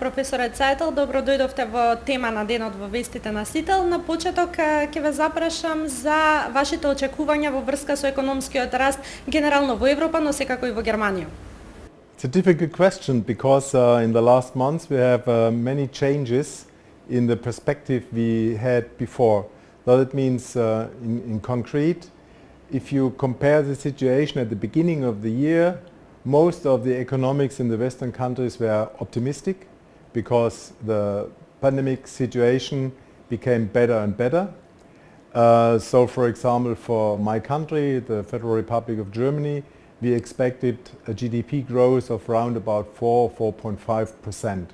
професорот Цајтел, добро дојдовте во тема на денот во вестите на Сител. На почеток ќе ве запрашам за вашите очекувања во врска со економскиот раст генерално во Европа, но секако и во Германија. It's a difficult question because in the last months we have many changes in the perspective we had before. So that means in concrete, if you compare the situation at the beginning of the year, most of the economics in the Western countries were optimistic because the pandemic situation became better and better. So for example, for my country, the Federal Republic of Germany, we expected a GDP growth of around about 4.5%.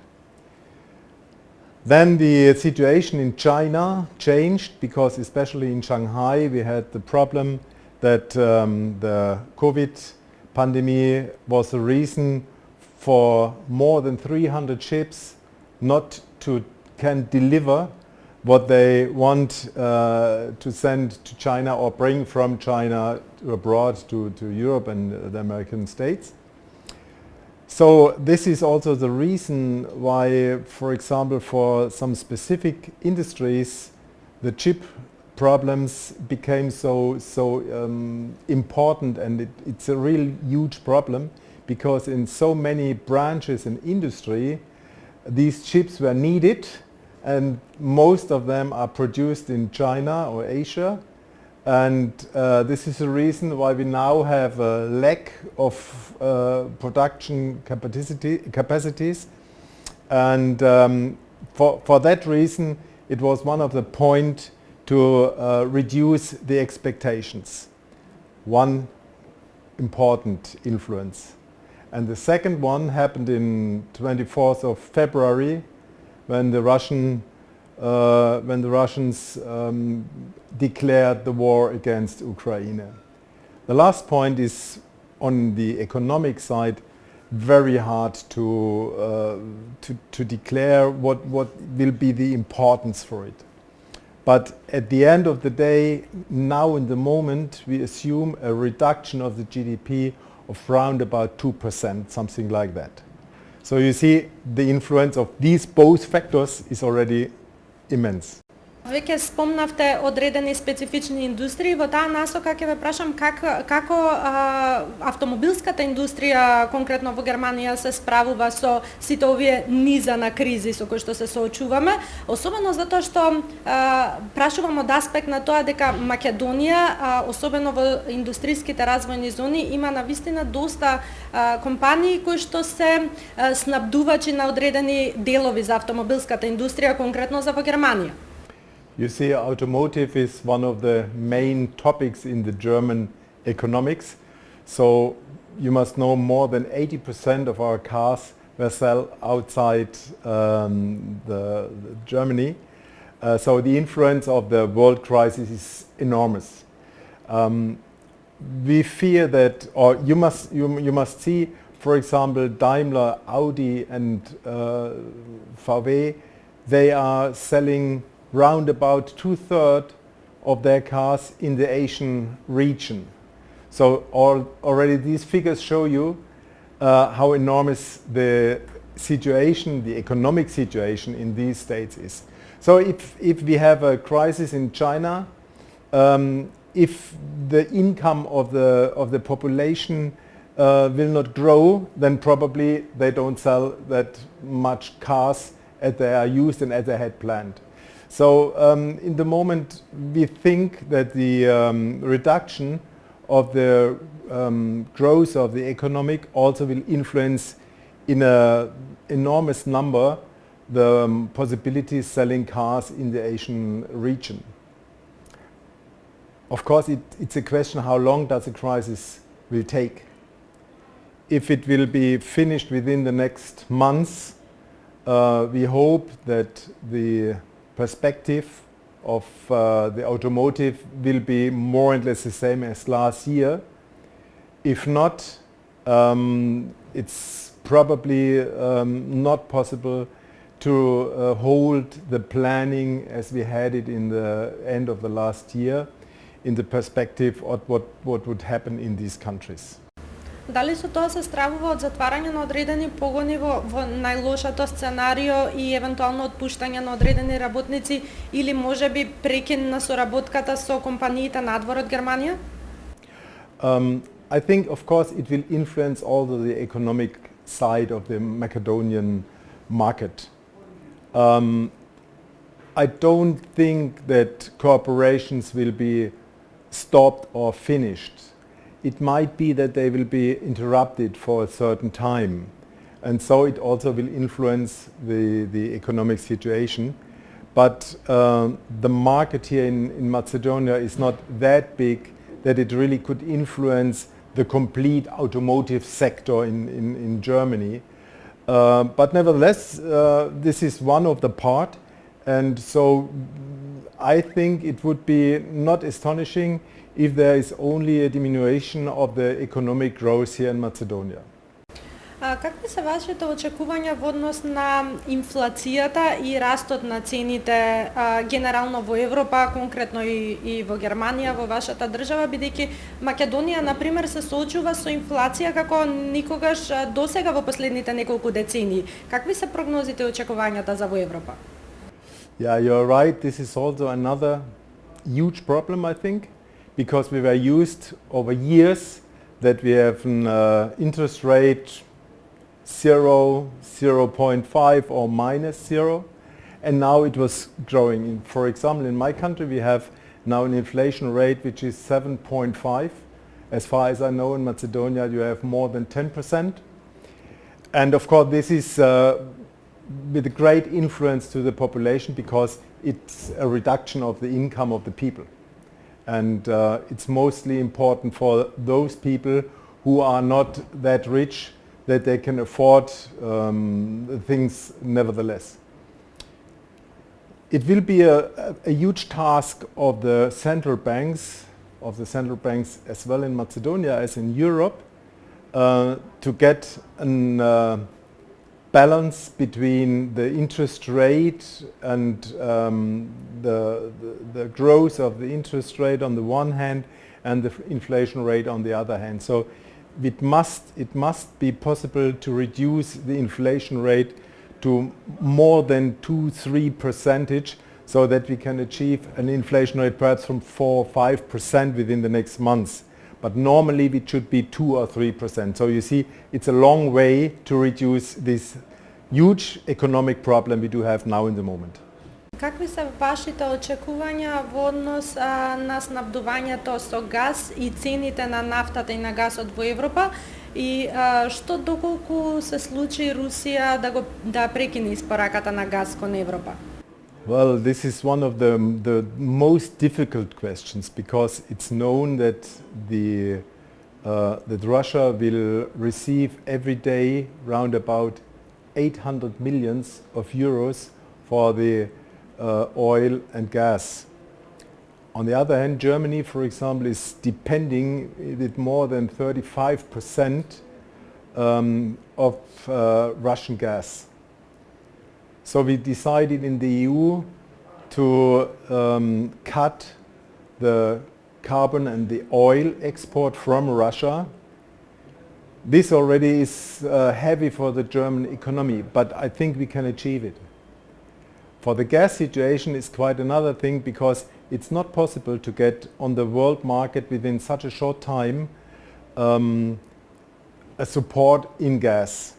Then the situation in China changed because especially in Shanghai we had the problem that the COVID pandemic was the reason for more than 300 ships not to can deliver what they want to send to China or bring from China abroad to Europe and the American States. So this is also the reason why, for example, for some specific industries, the chip problems became so important, and it's a real huge problem because in so many branches in industry, these chips were needed, and most of them are produced in China or Asia. And this is the reason why we now have a lack of production capacities. And for that reason, it was one of the points to reduce the expectations. One important influence. And the second one happened in 24th of February when the Russians declared the war against Ukraine. The last point is on the economic side very hard to declare what will be the importance for it. But at the end of the day, now in the moment, we assume a reduction of the GDP of around about 2%, something like that. So you see the influence of these both factors is already immense. Веќе спомнавте одредени специфични индустрии, во таа насока ќе ве прашам како автомобилската индустрија конкретно во Германија се справува со сите овие низа на кризи со кои што се соочуваме, особено затоа што прашувам од аспект на тоа дека Македонија, особено во индустријските развојни зони, има навистина доста компании кои што се снабдувачи на одредени делови за автомобилската индустрија, конкретно за во Германија. You see, automotive is one of the main topics in the German economics. So you must know more than 80% of our cars were sold outside Germany. So the influence of the world crisis is enormous. We fear that, or you must see, for example, Daimler, Audi and VW, they are selling round about 2/3 of their cars in the Asian region. So already these figures show you how enormous the situation, the economic situation in these states is. So if we have a crisis in China, if the income of the population will not grow, then probably they don't sell that much cars as they are used and as they had planned. So in the moment we think that the reduction of the growth of the economic also will influence in an enormous number the possibilities selling cars in the Asian region. Of course it's a question how long does the crisis will take. If it will be finished within the next months, we hope that the perspective of the automotive will be more or less the same as last year. If not, it's probably not possible to hold the planning as we had it in the end of the last year in the perspective of what would happen in these countries. Дали со тоа се стравува од затварање на одредени погони во најлошото сценарио и евентуално отпуштање на одредени работници или можеби прекин на соработката со компаниите надвор од Германија? I think, of course, it will influence also the economic side of the Macedonian market. I don't think that corporations will be stopped or finished. It might be that they will be interrupted for a certain time, and so it also will influence the economic situation. But the market here in Macedonia is not that big that it really could influence the complete automotive sector in Germany. But nevertheless, this is one of the part, and so I think it would be not astonishing if there is only a diminution of the economic growth here in Macedonia. Какви се вашите очекувања во однос на инфлацијата и растот на цените генерално во Европа, конкретно и во Германија, во вашата држава, бидејќи Македонија, например, се соочува со инфлација како никогаш досега во последните неколку децении. Какви се прогнозите и очекувањата за во Европа? Yeah, you're right. This is also another huge problem, I think, because we were used over years that we have an interest rate 0, 0.5 or minus 0, and now it was growing. For example, in my country we have now an inflation rate which is 7.5. As far as I know, in Macedonia you have more than 10%. And of course this is with a great influence to the population because it's a reduction of the income of the people. And it's mostly important for those people who are not that rich that they can afford things nevertheless. It will be a huge task of the central banks as well in Macedonia as in Europe to get a balance between the interest rate and the growth of the interest rate on the one hand and the inflation rate on the other hand. So it must be possible to reduce the inflation rate to more than 2-3% so that we can achieve an inflation rate perhaps from 4 or 5% within the next months. But normally it should be 2 or 3%. So you see, it's a long way to reduce this huge economic problem we do have now in the moment. Какви се вашите очекувања во однос на снабдувањето со газ и цените на нафтата и на газот во Европа и што доколку се случи Русија да прекине испораката на газ кон Европа? Well, this is one of the most difficult questions because it's known that that Russia will receive every day round about 800 millions of euros for the oil and gas. On the other hand, Germany, for example, is depending with more than 35% of Russian gas. So we decided in the EU to cut the carbon and the oil export from Russia. This already is heavy for the German economy, but I think we can achieve it. For the gas situation is quite another thing because it's not possible to get on the world market within such a short time a support in gas.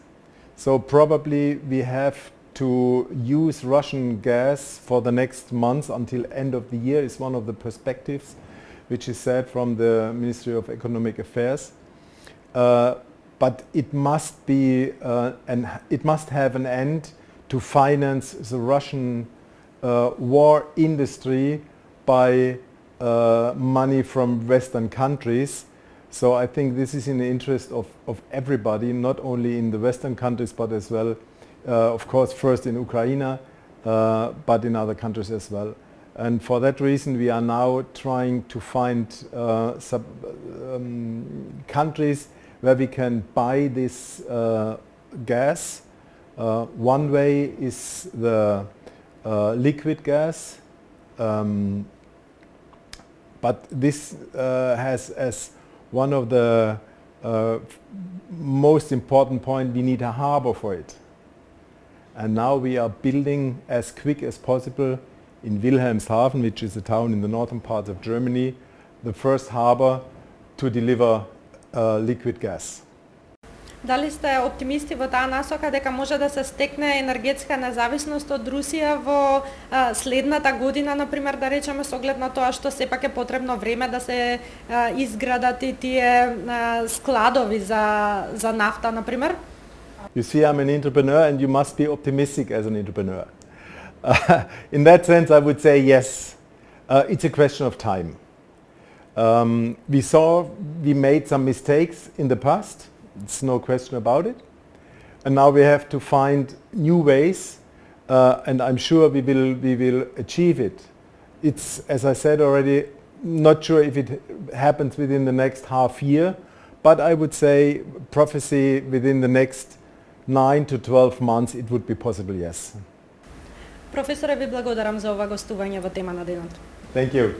So probably we have to use Russian gas for the next months until end of the year is one of the perspectives which is said from the Ministry of Economic Affairs. But it must be it must have an end to finance the Russian war industry by money from Western countries. So I think this is in the interest of everybody, not only in the Western countries but as well, of course, first in Ukraine, but in other countries as well. And for that reason we are now trying to find countries where we can buy this gas. One way is the liquid gas, but this has as one of the most important point, we need a harbor for it. And now we are building as quick as possible in Wilhelmshaven, which is a town in the northern part of Germany, the first harbor to deliver liquid gas. Дали сте оптимисти во таа насока дека може да се стекне енергетска независност од Русија во следната година, например, да речеме, со оглед на тоа што сепак е потребно време да се изградат и тие складови за нафта, например? You see, I'm an entrepreneur and you must be optimistic as an entrepreneur. In that sense, I would say yes. It's a question of time. We made some mistakes in the past. It's no question about it. And now we have to find new ways, and I'm sure we will achieve it. It's, as I said already, not sure if it happens within the next half year, but I would say prophecy within the next 9 to 12 months it would be possible, yes. Професоре, ви благодарам за ова гостување во тема на денот. Thank you.